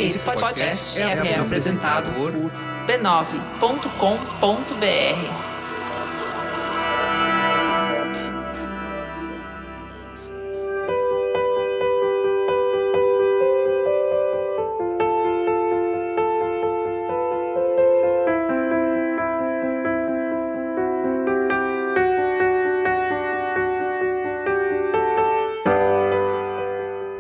Esse podcast é apresentado por b9.com.br.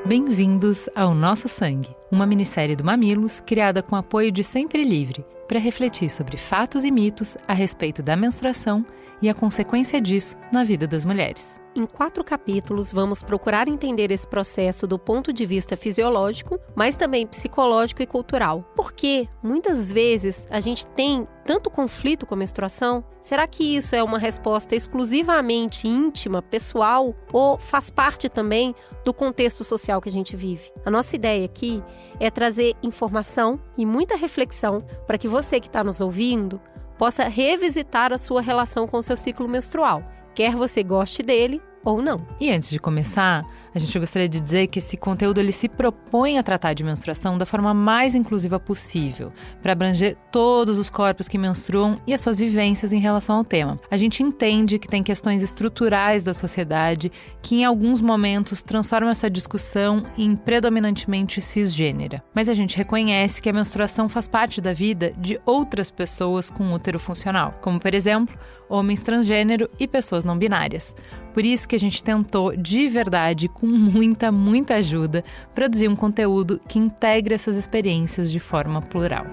Bem-vindos ao Nosso Sangue, uma minissérie do Mamilos criada com apoio de Sempre Livre, para refletir sobre fatos e mitos a respeito da menstruação e a consequência disso na vida das mulheres. Em 4 capítulos, vamos procurar entender esse processo do ponto de vista fisiológico, mas também psicológico e cultural. Porque, muitas vezes, a gente tem tanto conflito com a menstruação. Será que isso é uma resposta exclusivamente íntima, pessoal, ou faz parte também do contexto social que a gente vive? A nossa ideia aqui é trazer informação e muita reflexão para que você que está nos ouvindo possa revisitar a sua relação com o seu ciclo menstrual, quer você goste dele ou não. E antes de começar, a gente gostaria de dizer que esse conteúdo ele se propõe a tratar de menstruação da forma mais inclusiva possível, para abranger todos os corpos que menstruam e as suas vivências em relação ao tema. A gente entende que tem questões estruturais da sociedade que em alguns momentos transformam essa discussão em predominantemente cisgênera. Mas a gente reconhece que a menstruação faz parte da vida de outras pessoas com útero funcional, como por exemplo, homens transgênero e pessoas não binárias. Por isso que a gente tentou, de verdade, com muita ajuda, produzir um conteúdo que integre essas experiências de forma plural.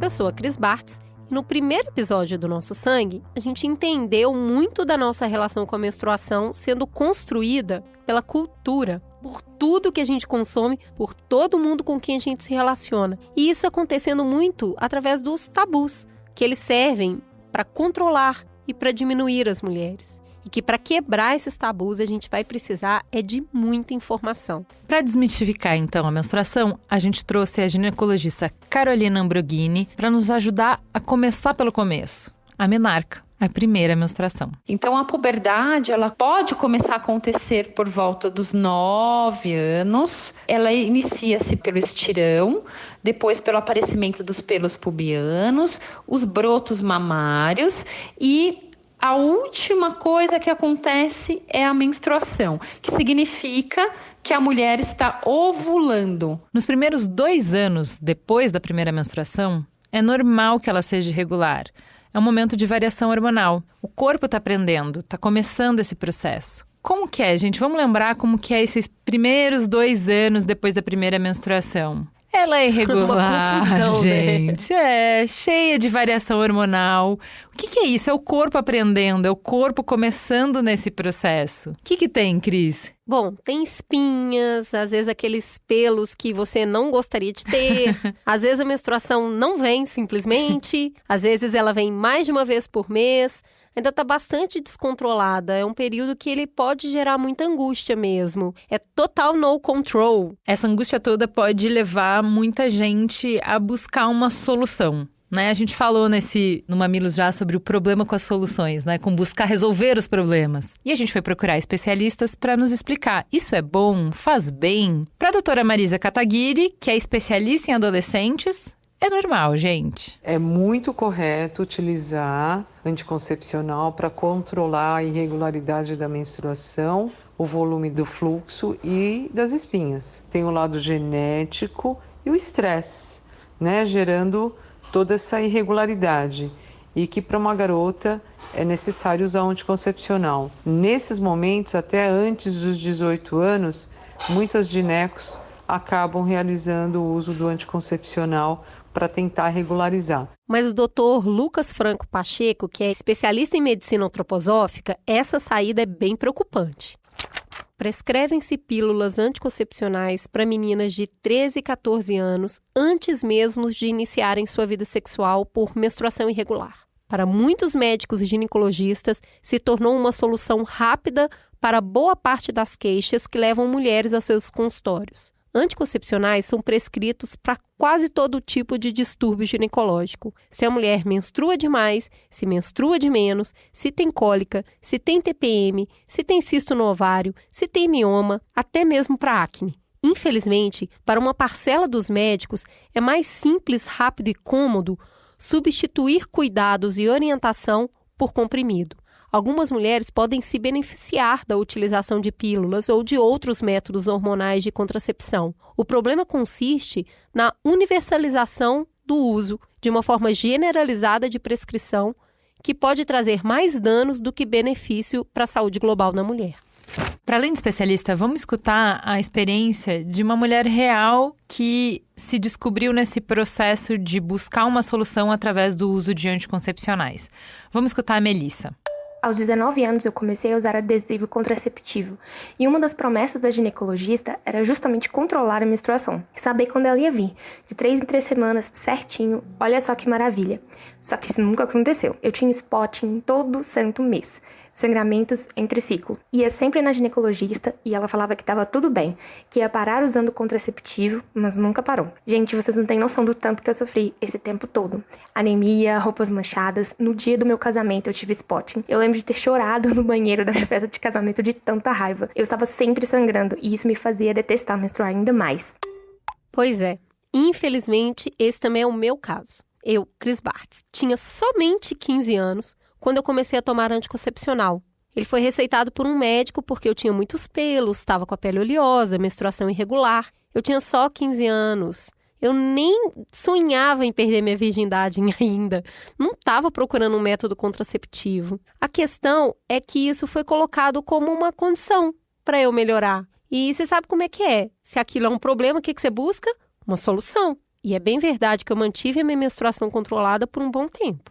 Eu sou a Cris Bartz. No primeiro episódio do Nosso Sangue, a gente entendeu muito da nossa relação com a menstruação sendo construída pela cultura, por tudo que a gente consome, por todo mundo com quem a gente se relaciona. E isso acontecendo muito através dos tabus, que eles servem para controlar e para diminuir as mulheres. E que para quebrar esses tabus a gente vai precisar de muita informação. Para desmistificar então a menstruação, a gente trouxe a ginecologista Carolina Ambroghini para nos ajudar a começar pelo começo, a menarca, a primeira menstruação. Então a puberdade ela pode começar a acontecer por volta dos 9 anos. Ela inicia-se pelo estirão, depois pelo aparecimento dos pelos pubianos, os brotos mamários e a última coisa que acontece é a menstruação, que significa que a mulher está ovulando. Nos primeiros 2 anos depois da primeira menstruação, é normal que ela seja irregular. É um momento de variação hormonal. O corpo está aprendendo, está começando esse processo. Como que é, gente? Vamos lembrar como que é esses primeiros 2 anos depois da primeira menstruação. Ela é irregular, confusão, gente. É cheia de variação hormonal. O que é isso? É o corpo aprendendo, é o corpo começando nesse processo. O que tem, Cris? Bom, tem espinhas, às vezes aqueles pelos que você não gostaria de ter. Às vezes a menstruação não vem simplesmente. Às vezes ela vem mais de uma vez por mês. Ainda está bastante descontrolada. É um período que ele pode gerar muita angústia mesmo. É total no control. Essa angústia toda pode levar muita gente a buscar uma solução, né? A gente falou no Mamilos já sobre o problema com as soluções, né? Com buscar resolver os problemas. E a gente foi procurar especialistas para nos explicar. Isso é bom? Faz bem? Para a doutora Marisa Kataguiri, que é especialista em adolescentes, é normal, gente. É muito correto utilizar anticoncepcional para controlar a irregularidade da menstruação, o volume do fluxo e das espinhas. Tem o lado genético e o estresse, né, gerando toda essa irregularidade. E que para uma garota é necessário usar um anticoncepcional. Nesses momentos, até antes dos 18 anos, muitas ginecos acabam realizando o uso do anticoncepcional para tentar regularizar. Mas o Dr. Lucas Franco Pacheco, que é especialista em medicina antroposófica, essa saída é bem preocupante. Prescrevem-se pílulas anticoncepcionais para meninas de 13 e 14 anos antes mesmo de iniciarem sua vida sexual por menstruação irregular. Para muitos médicos e ginecologistas, se tornou uma solução rápida para boa parte das queixas que levam mulheres aos seus consultórios. Anticoncepcionais são prescritos para quase todo tipo de distúrbio ginecológico. Se a mulher menstrua demais, se menstrua de menos, se tem cólica, se tem TPM, se tem cisto no ovário, se tem mioma, até mesmo para acne. Infelizmente, para uma parcela dos médicos, é mais simples, rápido e cômodo substituir cuidados e orientação por comprimido. Algumas mulheres podem se beneficiar da utilização de pílulas ou de outros métodos hormonais de contracepção. O problema consiste na universalização do uso de uma forma generalizada de prescrição que pode trazer mais danos do que benefício para a saúde global da mulher. Para além de especialista, vamos escutar a experiência de uma mulher real que se descobriu nesse processo de buscar uma solução através do uso de anticoncepcionais. Vamos escutar a Melissa. Aos 19 anos, eu comecei a usar adesivo contraceptivo. E uma das promessas da ginecologista era justamente controlar a menstruação e saber quando ela ia vir. De 3 em 3 semanas, certinho. Olha só que maravilha. Só que isso nunca aconteceu. Eu tinha spotting todo santo mês. Sangramentos entre ciclo. Ia sempre na ginecologista e ela falava que estava tudo bem, que ia parar usando contraceptivo, mas nunca parou. Gente, vocês não têm noção do tanto que eu sofri esse tempo todo. Anemia, roupas manchadas. No dia do meu casamento eu tive spotting. Eu lembro de ter chorado no banheiro da minha festa de casamento de tanta raiva. Eu estava sempre sangrando e isso me fazia detestar menstruar ainda mais. Pois é, infelizmente esse também é o meu caso. Eu, Cris Bartz, tinha somente 15 anos quando eu comecei a tomar anticoncepcional. Ele foi receitado por um médico porque eu tinha muitos pelos, estava com a pele oleosa, menstruação irregular. Eu tinha só 15 anos. Eu nem sonhava em perder minha virgindade ainda. Não estava procurando um método contraceptivo. A questão é que isso foi colocado como uma condição para eu melhorar. E você sabe como é que é. Se aquilo é um problema, o que você busca? Uma solução. E é bem verdade que eu mantive a minha menstruação controlada por um bom tempo.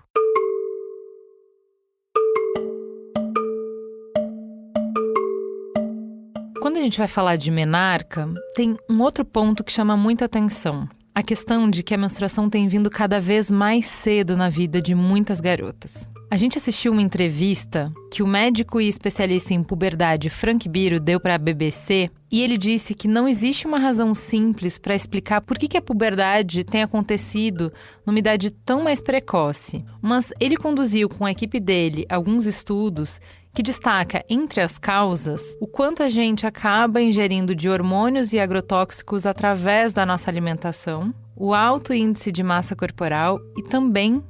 Quando a gente vai falar de menarca, tem um outro ponto que chama muita atenção. A questão de que a menstruação tem vindo cada vez mais cedo na vida de muitas garotas. A gente assistiu uma entrevista que o médico e especialista em puberdade Frank Biro deu para a BBC e ele disse que não existe uma razão simples para explicar por que a puberdade tem acontecido numa idade tão mais precoce. Mas ele conduziu com a equipe dele alguns estudos que destaca, entre as causas, o quanto a gente acaba ingerindo de hormônios e agrotóxicos através da nossa alimentação, o alto índice de massa corporal e também,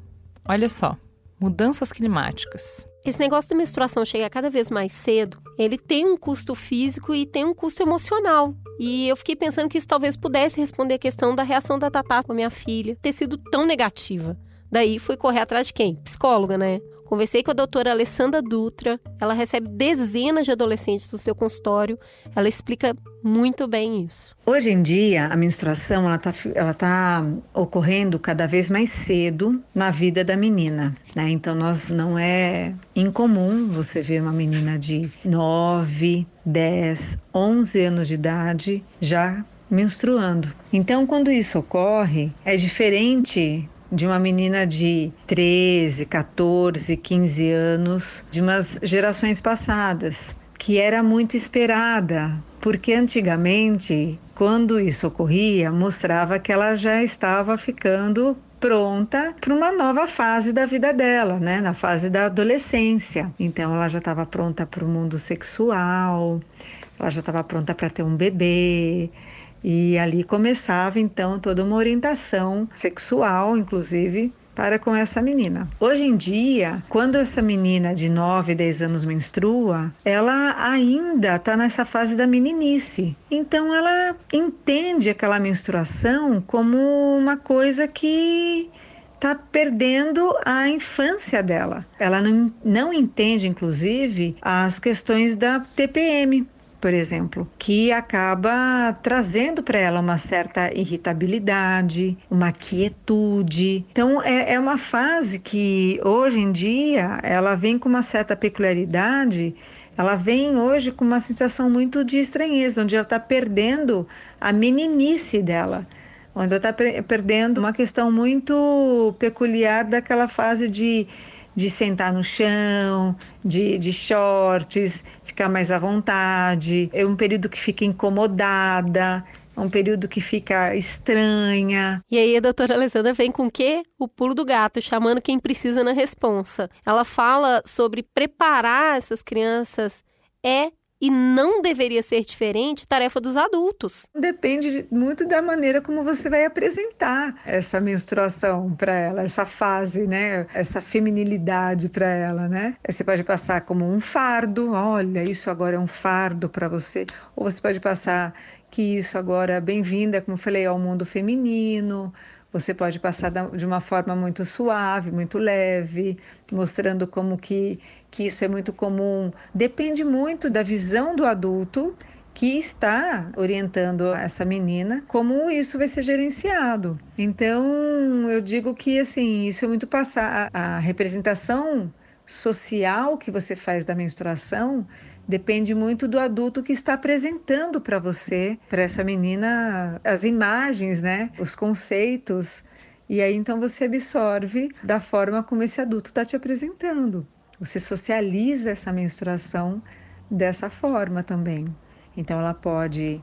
olha só, mudanças climáticas. Esse negócio da menstruação chegar cada vez mais cedo, ele tem um custo físico e tem um custo emocional. E eu fiquei pensando que isso talvez pudesse responder a questão da reação da Tatá com a minha filha ter sido tão negativa. Daí fui correr atrás de quem? Psicóloga, né? Conversei com a doutora Alessandra Dutra, ela recebe dezenas de adolescentes no seu consultório, ela explica muito bem isso. Hoje em dia, a menstruação ela tá ocorrendo cada vez mais cedo na vida da menina, né? Então, não é incomum você ver uma menina de 9, 10, 11 anos de idade já menstruando. Então, quando isso ocorre, é diferente de uma menina de 13, 14, 15 anos, de umas gerações passadas, que era muito esperada, porque antigamente, quando isso ocorria, mostrava que ela já estava ficando pronta para uma nova fase da vida dela, né? Na fase da adolescência. Então, ela já estava pronta para o mundo sexual, ela já estava pronta para ter um bebê. E ali começava, então, toda uma orientação sexual, inclusive, para com essa menina. Hoje em dia, quando essa menina de 9, 10 anos menstrua, ela ainda está nessa fase da meninice. Então, ela entende aquela menstruação como uma coisa que está perdendo a infância dela. Ela não entende, inclusive, as questões da TPM, por exemplo, que acaba trazendo para ela uma certa irritabilidade, uma quietude. Então, é uma fase que, hoje em dia, ela vem com uma certa peculiaridade, ela vem hoje com uma sensação muito de estranheza, onde ela está perdendo a meninice dela, onde ela está perdendo uma questão muito peculiar daquela fase de sentar no chão, de shorts, ficar mais à vontade. É um período que fica incomodada, um período que fica estranha. E aí a doutora Alessandra vem com o quê? O pulo do gato, chamando quem precisa na responsa. Ela fala sobre preparar essas crianças e não deveria ser diferente tarefa dos adultos. Depende muito da maneira como você vai apresentar essa menstruação para ela, essa fase, né? Essa feminilidade para ela, né? Você pode passar como um fardo, olha, isso agora é um fardo para você. Ou você pode passar que isso agora é bem-vinda, como eu falei, ao mundo feminino. Você pode passar de uma forma muito suave, muito leve, mostrando como que isso é muito comum. Depende muito da visão do adulto que está orientando essa menina, como isso vai ser gerenciado. Então, eu digo que assim, isso é muito passar. A representação social que você faz da menstruação depende muito do adulto que está apresentando para você, para essa menina, as imagens, né? Os conceitos. E aí, então, você absorve da forma como esse adulto está te apresentando. Você socializa essa menstruação dessa forma também. Então, ela pode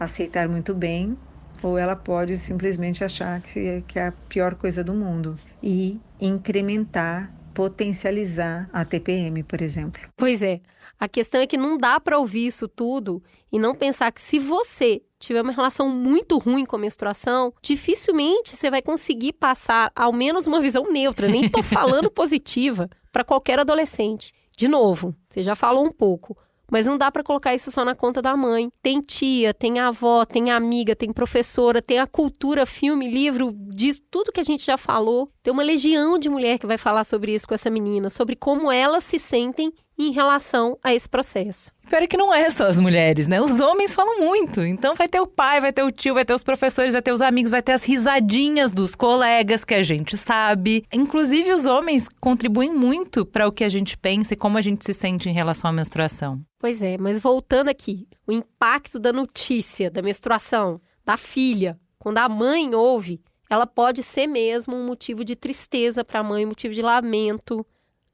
aceitar muito bem ou ela pode simplesmente achar que é a pior coisa do mundo e incrementar, potencializar a TPM, por exemplo. Pois é. A questão é que não dá para ouvir isso tudo e não pensar que se você tiver uma relação muito ruim com a menstruação, dificilmente você vai conseguir passar ao menos uma visão neutra, nem tô falando positiva, para qualquer adolescente. De novo, você já falou um pouco, mas não dá para colocar isso só na conta da mãe. Tem tia, tem avó, tem amiga, tem professora, tem a cultura, filme, livro, diz tudo que a gente já falou. Tem uma legião de mulher que vai falar sobre isso com essa menina, sobre como elas se sentem em relação a esse processo. Pior é que não é só as mulheres, né? Os homens falam muito. Então vai ter o pai, vai ter o tio, vai ter os professores, vai ter os amigos, vai ter as risadinhas dos colegas que a gente sabe. Inclusive, os homens contribuem muito para o que a gente pensa e como a gente se sente em relação à menstruação. Pois é, mas voltando aqui, o impacto da notícia, da menstruação, da filha, quando a mãe ouve, ela pode ser mesmo um motivo de tristeza para a mãe, um motivo de lamento.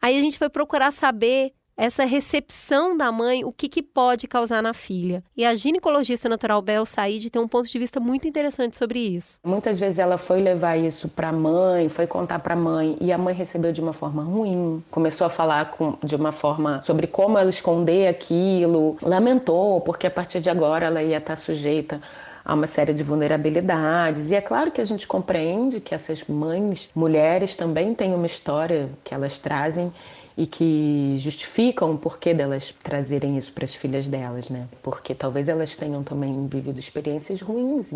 Aí a gente vai procurar saber essa recepção da mãe, o que pode causar na filha. E a ginecologista natural Bel Said tem um ponto de vista muito interessante sobre isso. Muitas vezes ela foi levar isso para a mãe, foi contar para a mãe, e a mãe recebeu de uma forma ruim. Começou a falar de uma forma sobre como ela esconder aquilo. Lamentou, porque a partir de agora ela ia estar sujeita a uma série de vulnerabilidades. E é claro que a gente compreende que essas mães, mulheres, também têm uma história que elas trazem e que justificam o porquê delas trazerem isso para as filhas delas, né? Porque talvez elas tenham também vivido experiências ruins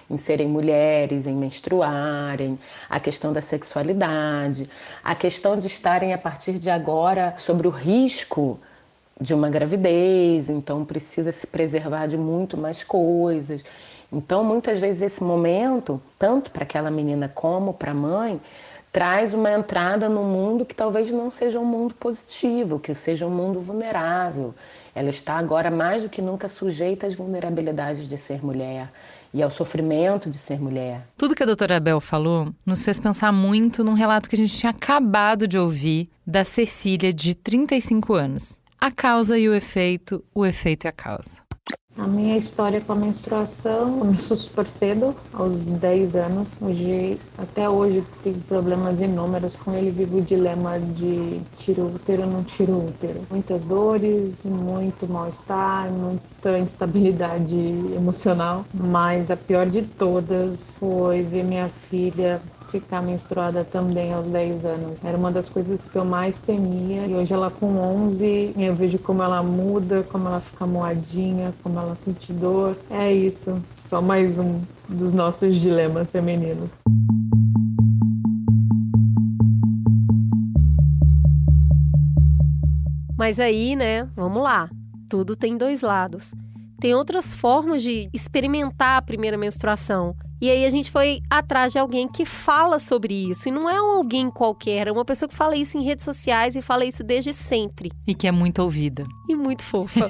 em serem mulheres, em menstruarem, a questão da sexualidade, a questão de estarem a partir de agora sobre o risco de uma gravidez, então precisa se preservar de muito mais coisas. Então, muitas vezes esse momento, tanto para aquela menina como para a mãe, traz uma entrada no mundo que talvez não seja um mundo positivo, que seja um mundo vulnerável. Ela está agora mais do que nunca sujeita às vulnerabilidades de ser mulher e ao sofrimento de ser mulher. Tudo que a doutora Bel falou nos fez pensar muito num relato que a gente tinha acabado de ouvir da Cecília, de 35 anos. A causa e o efeito e a causa. A minha história com a menstruação começou super cedo, aos 10 anos. Até hoje, tenho problemas inúmeros com ele. Vivo o dilema de tiro útero ou não tiro útero. Muitas dores, muito mal-estar, muita instabilidade emocional. Mas a pior de todas foi ver minha filha ficar menstruada também aos 10 anos. Era uma das coisas que eu mais temia. E hoje ela com 11, eu vejo como ela muda, como ela fica moadinha, como ela sente dor. É isso. Só mais um dos nossos dilemas femininos. Mas aí, né, vamos lá. Tudo tem dois lados. Tem outras formas de experimentar a primeira menstruação. E aí a gente foi atrás de alguém que fala sobre isso. E não é um alguém qualquer, é uma pessoa que fala isso em redes sociais e fala isso desde sempre. E que é muito ouvida. E muito fofa.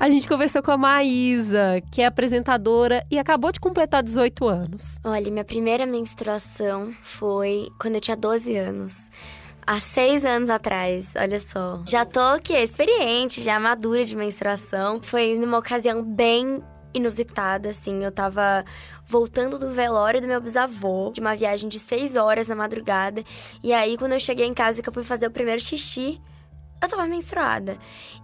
A gente conversou com a Maísa, que é apresentadora e acabou de completar 18 anos. Olha, minha primeira menstruação foi quando eu tinha 12 anos. Há 6 anos atrás, olha só. Já tô, experiente, já madura de menstruação. Foi numa ocasião bem inusitada, assim. Eu tava voltando do velório do meu bisavô, de uma viagem de 6 horas na madrugada. E aí, quando eu cheguei em casa, que eu fui fazer o primeiro xixi, eu tava menstruada.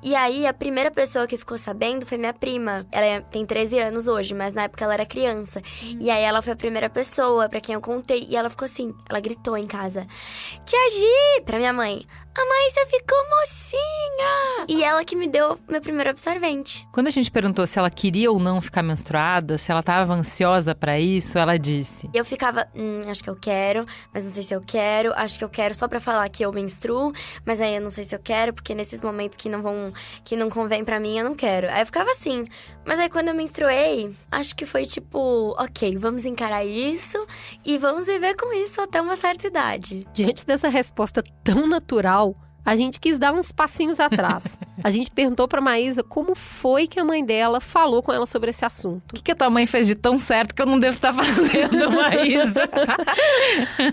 E aí, a primeira pessoa que ficou sabendo foi minha prima. Ela tem 13 anos hoje, mas na época ela era criança. E aí, ela foi a primeira pessoa pra quem eu contei. E ela ficou assim, ela gritou em casa: Tia Gi! Pra minha mãe: a Maísa ficou mocinha! E ela que me deu meu primeiro absorvente. Quando a gente perguntou se ela queria ou não ficar menstruada, se ela tava ansiosa pra isso, ela disse: Eu ficava, acho que eu quero, mas não sei se eu quero. Acho que eu quero só pra falar que eu menstruo, mas aí eu não sei se eu quero, porque nesses momentos que não convém pra mim, eu não quero. Aí eu ficava assim. Mas aí quando eu menstruei, acho que foi tipo, ok, vamos encarar isso e vamos viver com isso até uma certa idade. Diante dessa resposta tão natural, a gente quis dar uns passinhos atrás. A gente perguntou pra Maísa como foi que a mãe dela falou com ela sobre esse assunto. O que a tua mãe fez de tão certo que eu não devo estar fazendo, Maísa?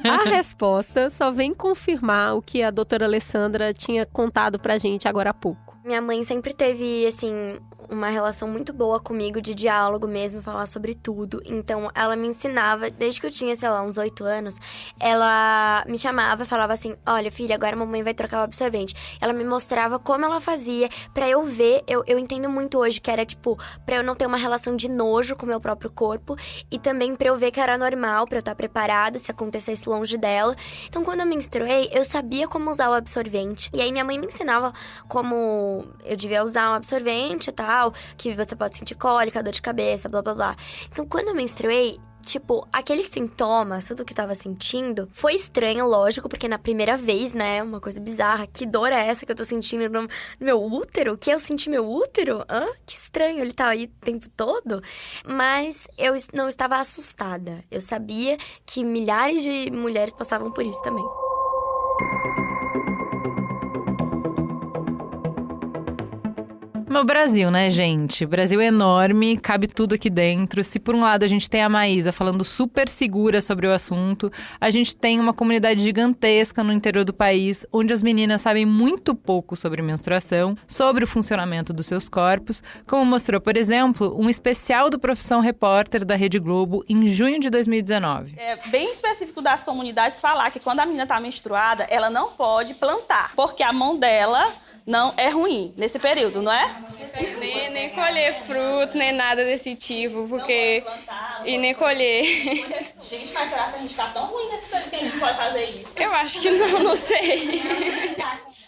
A resposta só vem confirmar o que a doutora Alessandra tinha contado pra gente agora há pouco. Minha mãe sempre teve, assim, uma relação muito boa comigo, de diálogo mesmo, falar sobre tudo. Então, ela me ensinava, desde que eu tinha, sei lá, uns 8 anos, ela me chamava e falava assim: olha, filha, agora a mamãe vai trocar o absorvente. Ela me mostrava como ela fazia, pra eu ver. Eu entendo muito hoje que era, tipo, pra eu não ter uma relação de nojo com o meu próprio corpo. E também pra eu ver que era normal, pra eu estar preparada se acontecesse longe dela. Então, quando eu menstruei, eu sabia como usar o absorvente. E aí, minha mãe me ensinava como eu devia usar um absorvente e tal, que você pode sentir cólica, dor de cabeça, blá blá blá. Então, quando eu menstruei, tipo, aqueles sintomas, tudo que eu tava sentindo, foi estranho, lógico, porque na primeira vez, né, uma coisa bizarra. Que dor é essa que eu tô sentindo no meu útero? Que eu senti meu útero? Que estranho, ele tá aí o tempo todo. Mas eu não estava assustada. Eu sabia que milhares de mulheres passavam por isso também. No Brasil, né, gente? O Brasil é enorme, cabe tudo aqui dentro. Se por um lado a gente tem a Maísa falando super segura sobre o assunto, a gente tem uma comunidade gigantesca no interior do país, onde as meninas sabem muito pouco sobre menstruação, sobre o funcionamento dos seus corpos, como mostrou, por exemplo, um especial do Profissão Repórter da Rede Globo em junho de 2019. É bem específico das comunidades falar que quando a menina está menstruada, ela não pode plantar, porque a mão dela não é ruim nesse período, não é? Nem colher fruto, nem nada desse tipo, porque... E nem colher. Gente, mas será que a gente tá tão ruim nesse período que a gente pode fazer isso? Eu acho que não sei.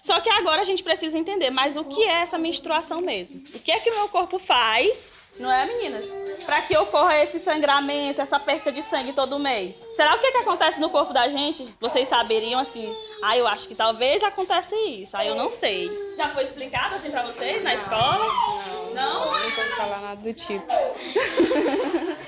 Só que agora a gente precisa entender, mas o que é essa menstruação mesmo? O que é que o meu corpo faz, não é, meninas? Para que ocorra esse sangramento, essa perca de sangue todo mês. Será o que acontece no corpo da gente? Vocês saberiam, assim, eu acho que talvez aconteça isso, eu não sei. Já foi explicado assim para vocês na escola? Não pode falar nada do tipo.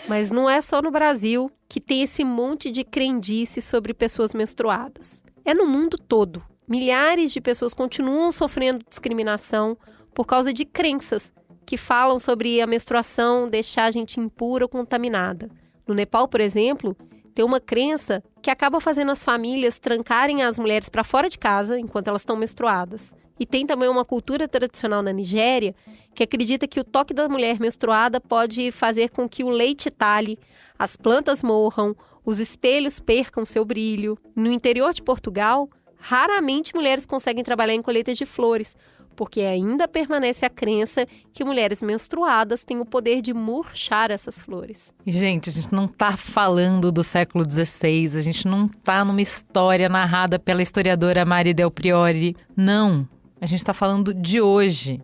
Mas não é só no Brasil que tem esse monte de crendice sobre pessoas menstruadas. É no mundo todo. Milhares de pessoas continuam sofrendo discriminação por causa de crenças que falam sobre a menstruação deixar a gente impura ou contaminada. No Nepal, por exemplo, tem uma crença que acaba fazendo as famílias trancarem as mulheres para fora de casa enquanto elas estão menstruadas. E tem também uma cultura tradicional na Nigéria que acredita que o toque da mulher menstruada pode fazer com que o leite talhe, as plantas morram, os espelhos percam seu brilho. No interior de Portugal, raramente mulheres conseguem trabalhar em colheitas de flores, porque ainda permanece a crença que mulheres menstruadas têm o poder de murchar essas flores. Gente, a gente não tá falando do século XVI, a gente não tá numa história narrada pela historiadora Mari Del Priore. Não, a gente tá falando de hoje.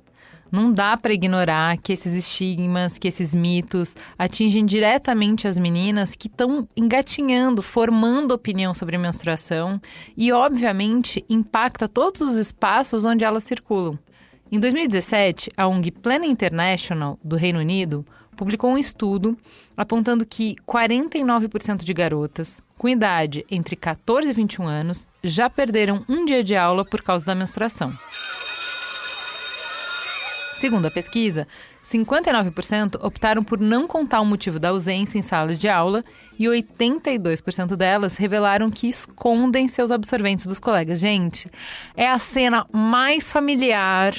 Não dá para ignorar que esses estigmas, que esses mitos atingem diretamente as meninas que estão engatinhando, formando opinião sobre menstruação e, obviamente, impacta todos os espaços onde elas circulam. Em 2017, a ONG Plan International, do Reino Unido, publicou um estudo apontando que 49% de garotas com idade entre 14 e 21 anos já perderam um dia de aula por causa da menstruação. Segundo a pesquisa, 59% optaram por não contar o motivo da ausência em sala de aula e 82% delas revelaram que escondem seus absorventes dos colegas. Gente, é a cena mais familiar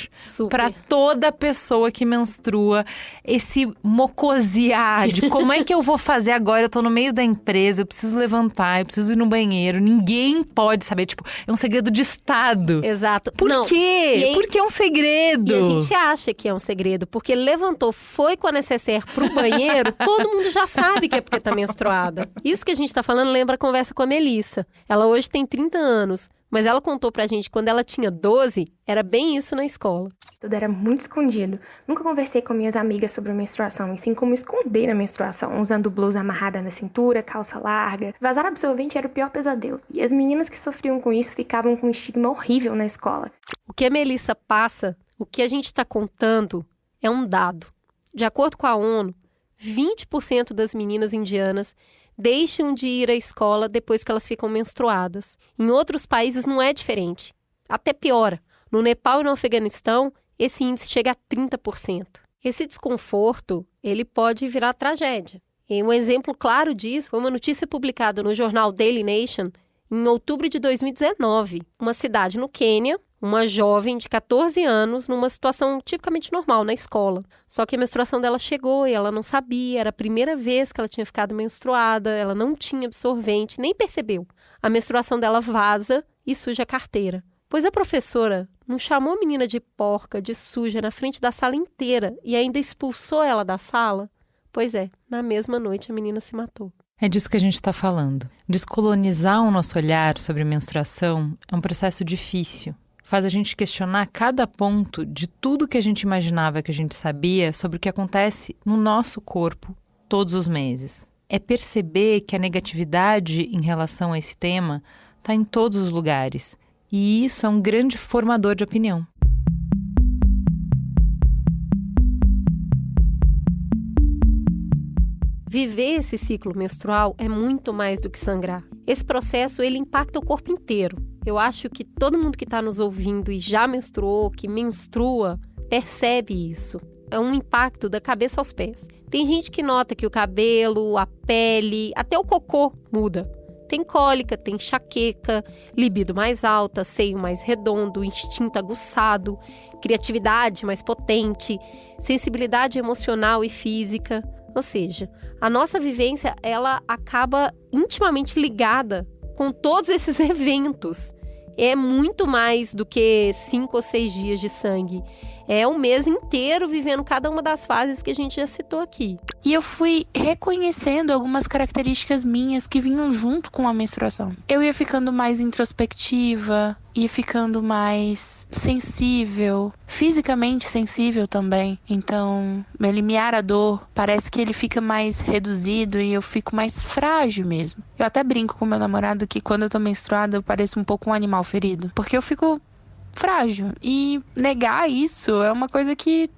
para toda pessoa que menstrua. Esse mocosear de como é que eu vou fazer agora? Eu tô no meio da empresa, eu preciso levantar, eu preciso ir no banheiro. Ninguém pode saber, tipo, é um segredo de Estado. Exato. Por quê? Porque é um segredo. E a gente acha que é um segredo, porque levantou, foi com a necessaire pro banheiro, todo mundo já sabe que é porque tá menstruada. Isso que a gente tá falando lembra a conversa com a Melissa. Ela hoje tem 30 anos, mas ela contou pra gente que quando ela tinha 12, era bem isso na escola. Tudo era muito escondido. Nunca conversei com minhas amigas sobre a menstruação, e sim como esconder a menstruação, usando blusa amarrada na cintura, calça larga. Vazar absorvente era o pior pesadelo, e as meninas que sofriam com isso ficavam com um estigma horrível na escola. O que a Melissa passa, o que a gente tá contando, é um dado. De acordo com a ONU, 20% das meninas indianas deixam de ir à escola depois que elas ficam menstruadas. Em outros países não é diferente. Até piora. No Nepal e no Afeganistão, esse índice chega a 30%. Esse desconforto, ele pode virar tragédia. E um exemplo claro disso foi uma notícia publicada no jornal Daily Nation em outubro de 2019. Uma cidade no Quênia, uma jovem de 14 anos numa situação tipicamente normal na escola. Só que a menstruação dela chegou e ela não sabia, era a primeira vez que ela tinha ficado menstruada, ela não tinha absorvente, nem percebeu. A menstruação dela vaza e suja a carteira. Pois a professora não chamou a menina de porca, de suja, na frente da sala inteira e ainda expulsou ela da sala? Pois é, na mesma noite a menina se matou. É disso que a gente está falando. Descolonizar o nosso olhar sobre menstruação é um processo difícil. Faz a gente questionar cada ponto de tudo que a gente imaginava que a gente sabia sobre o que acontece no nosso corpo todos os meses. É perceber que a negatividade em relação a esse tema está em todos os lugares. E isso é um grande formador de opinião. Viver esse ciclo menstrual é muito mais do que sangrar. Esse processo, ele impacta o corpo inteiro. Eu acho que todo mundo que está nos ouvindo e já menstruou, que menstrua, percebe isso. É um impacto da cabeça aos pés. Tem gente que nota que o cabelo, a pele, até o cocô muda. Tem cólica, tem enxaqueca, libido mais alta, seio mais redondo, instinto aguçado, criatividade mais potente, sensibilidade emocional e física. Ou seja, a nossa vivência, ela acaba intimamente ligada com todos esses eventos. É muito mais do que 5 ou 6 dias de sangue. É um mês inteiro vivendo cada uma das fases que a gente já citou aqui. E eu fui reconhecendo algumas características minhas que vinham junto com a menstruação. Eu ia ficando mais introspectiva, ia ficando mais sensível, fisicamente sensível também. Então, meu limiar à dor parece que ele fica mais reduzido e eu fico mais frágil mesmo. Eu até brinco com meu namorado que quando eu tô menstruada eu pareço um pouco um animal ferido, porque eu fico frágil e negar isso é uma coisa que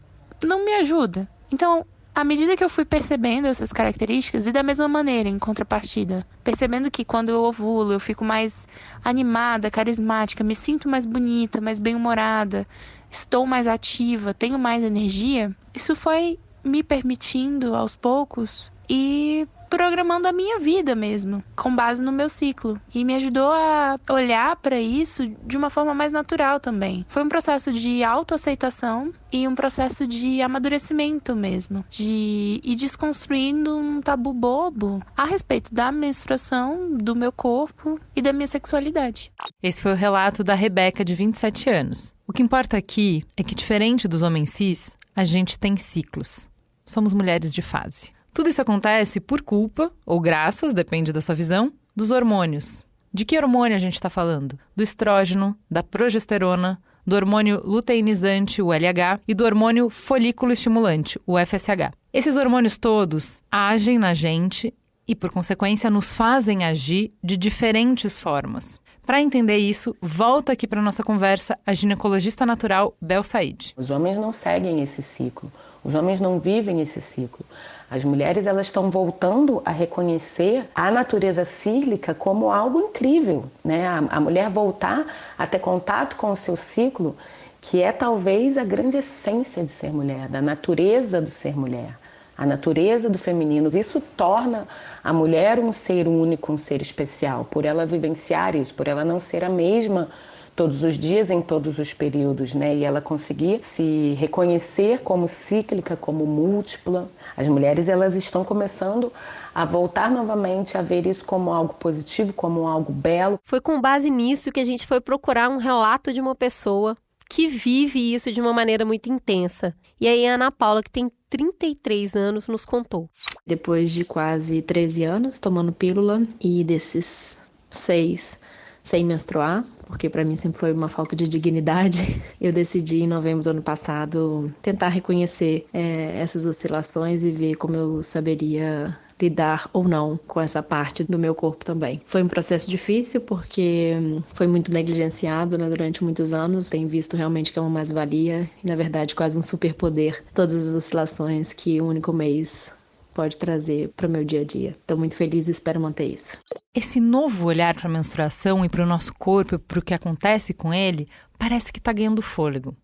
não me ajuda. Então, à medida que eu fui percebendo essas características, e da mesma maneira, em contrapartida, percebendo que quando eu ovulo eu fico mais animada, carismática, me sinto mais bonita, mais bem-humorada, estou mais ativa, tenho mais energia, isso foi me permitindo aos poucos e programando a minha vida mesmo, com base no meu ciclo. E me ajudou a olhar para isso de uma forma mais natural também. Foi um processo de autoaceitação e um processo de amadurecimento mesmo. De ir desconstruindo um tabu bobo a respeito da menstruação, do meu corpo e da minha sexualidade. Esse foi o relato da Rebeca, de 27 anos. O que importa aqui é que, diferente dos homens cis, a gente tem ciclos. Somos mulheres de fase. Tudo isso acontece por culpa, ou graças, depende da sua visão, dos hormônios. De que hormônio a gente está falando? Do estrógeno, da progesterona, do hormônio luteinizante, o LH, e do hormônio folículo estimulante, o FSH. Esses hormônios todos agem na gente e, por consequência, nos fazem agir de diferentes formas. Para entender isso, volta aqui para nossa conversa a ginecologista natural Bel Said. Os homens não seguem esse ciclo, os homens não vivem esse ciclo. As mulheres, elas estão voltando a reconhecer a natureza cíclica como algo incrível, né? A mulher voltar a ter contato com o seu ciclo que é talvez a grande essência de ser mulher, da natureza do ser mulher, a natureza do feminino. Isso torna a mulher um ser único, um ser especial, por ela vivenciar isso, por ela não ser a mesma todos os dias, em todos os períodos, né? E ela conseguir se reconhecer como cíclica, como múltipla. As mulheres, elas estão começando a voltar novamente a ver isso como algo positivo, como algo belo. Foi com base nisso que a gente foi procurar um relato de uma pessoa que vive isso de uma maneira muito intensa. E aí a Ana Paula, que tem 33 anos, nos contou. Depois de quase 13 anos tomando pílula e desses 6 sem menstruar, porque para mim sempre foi uma falta de dignidade, eu decidi em novembro do ano passado tentar reconhecer essas oscilações e ver como eu saberia lidar ou não com essa parte do meu corpo também. Foi um processo difícil porque foi muito negligenciado, né, durante muitos anos. Tenho visto realmente que é uma mais-valia e, na verdade, quase um superpoder. Todas as oscilações que um único mês pode trazer para o meu dia a dia. Estou muito feliz e espero manter isso. Esse novo olhar para a menstruação e para o nosso corpo e para o que acontece com ele parece que está ganhando fôlego.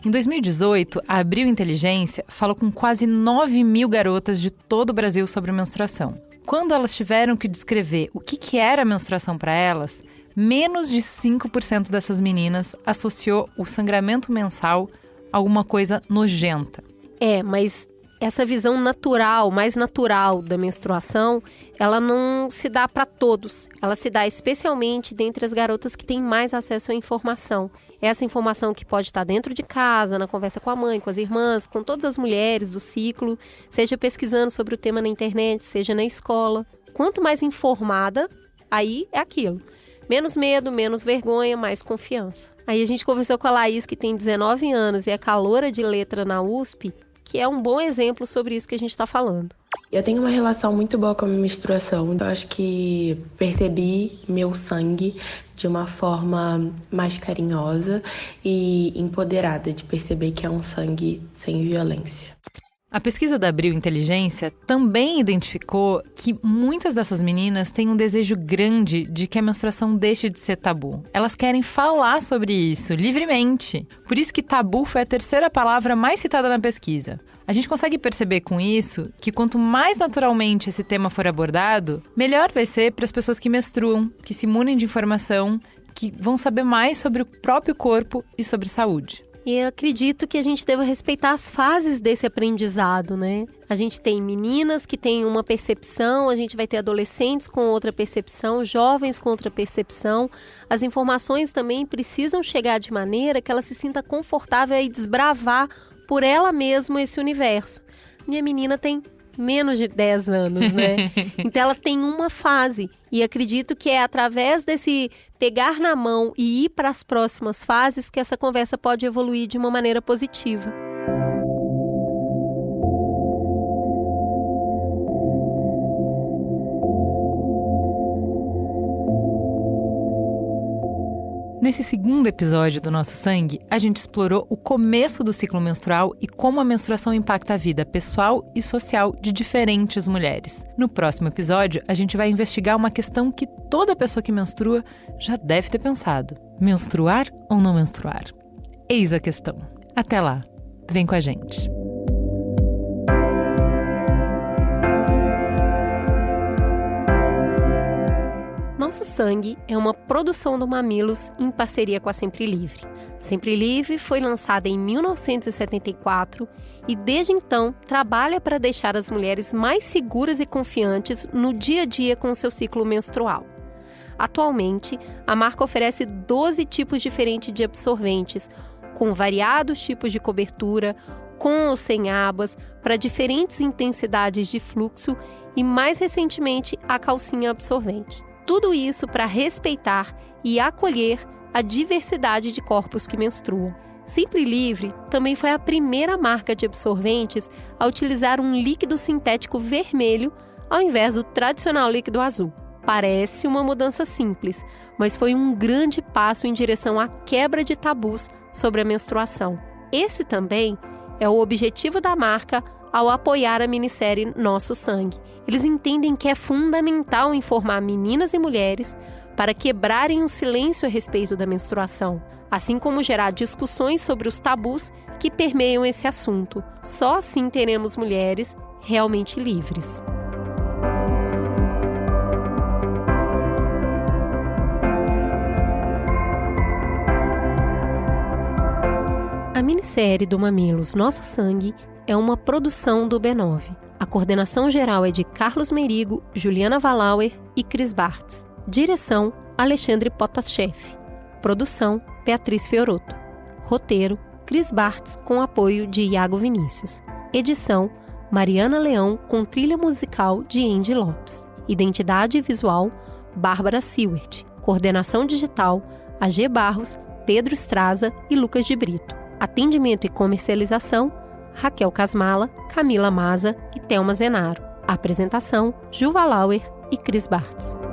Em 2018, a Abril Inteligência falou com quase 9 mil garotas de todo o Brasil sobre menstruação. Quando elas tiveram que descrever o que era a menstruação para elas, menos de 5% dessas meninas associou o sangramento mensal a alguma coisa nojenta. Mas essa visão natural, mais natural da menstruação, ela não se dá para todos. Ela se dá especialmente dentre as garotas que têm mais acesso à informação. Essa informação que pode estar dentro de casa, na conversa com a mãe, com as irmãs, com todas as mulheres do ciclo, seja pesquisando sobre o tema na internet, seja na escola. Quanto mais informada, aí é aquilo. Menos medo, menos vergonha, mais confiança. Aí a gente conversou com a Laís, que tem 19 anos e é caloura de letra na USP, que é um bom exemplo sobre isso que a gente está falando. Eu tenho uma relação muito boa com a minha menstruação. Eu acho que percebi meu sangue de uma forma mais carinhosa e empoderada, de perceber que é um sangue sem violência. A pesquisa da Abril Inteligência também identificou que muitas dessas meninas têm um desejo grande de que a menstruação deixe de ser tabu. Elas querem falar sobre isso livremente. Por isso que tabu foi a terceira palavra mais citada na pesquisa. A gente consegue perceber com isso que quanto mais naturalmente esse tema for abordado, melhor vai ser para as pessoas que menstruam, que se munem de informação, que vão saber mais sobre o próprio corpo e sobre saúde. E eu acredito que a gente deva respeitar as fases desse aprendizado, né? A gente tem meninas que têm uma percepção, a gente vai ter adolescentes com outra percepção, jovens com outra percepção. As informações também precisam chegar de maneira que ela se sinta confortável e desbravar por ela mesma esse universo. Minha menina tem menos de 10 anos, né? Então ela tem uma fase. E acredito que é através desse pegar na mão e ir para as próximas fases que essa conversa pode evoluir de uma maneira positiva. Nesse segundo episódio do Nosso Sangue, a gente explorou o começo do ciclo menstrual e como a menstruação impacta a vida pessoal e social de diferentes mulheres. No próximo episódio, a gente vai investigar uma questão que toda pessoa que menstrua já deve ter pensado: menstruar ou não menstruar? Eis a questão. Até lá, vem com a gente. Nosso Sangue é uma produção do Mamilos em parceria com a Sempre Livre. Sempre Livre foi lançada em 1974 e desde então trabalha para deixar as mulheres mais seguras e confiantes no dia a dia com o seu ciclo menstrual. Atualmente, a marca oferece 12 tipos diferentes de absorventes, com variados tipos de cobertura, com ou sem abas, para diferentes intensidades de fluxo e, mais recentemente, a calcinha absorvente. Tudo isso para respeitar e acolher a diversidade de corpos que menstruam. Sempre Livre também foi a primeira marca de absorventes a utilizar um líquido sintético vermelho ao invés do tradicional líquido azul. Parece uma mudança simples, mas foi um grande passo em direção à quebra de tabus sobre a menstruação. Esse também é o objetivo da marca ao apoiar a minissérie Nosso Sangue. Eles entendem que é fundamental informar meninas e mulheres para quebrarem o silêncio a respeito da menstruação, assim como gerar discussões sobre os tabus que permeiam esse assunto. Só assim teremos mulheres realmente livres. A minissérie do Mamilos Nosso Sangue é uma produção do B9. A coordenação geral é de Carlos Merigo, Juliana Valauer e Cris Bartz. Direção, Alexandre Potashev. Produção, Beatriz Fioroto. Roteiro, Cris Bartz, com apoio de Iago Vinícius. Edição, Mariana Leão, com trilha musical de Andy Lopes. Identidade visual, Bárbara Siewert. Coordenação digital, AG Barros, Pedro Estraza e Lucas de Brito. Atendimento e comercialização, Raquel Casmala, Camila Maza e Thelma Zenaro. Apresentação, Ju Valauer e Cris Bartz.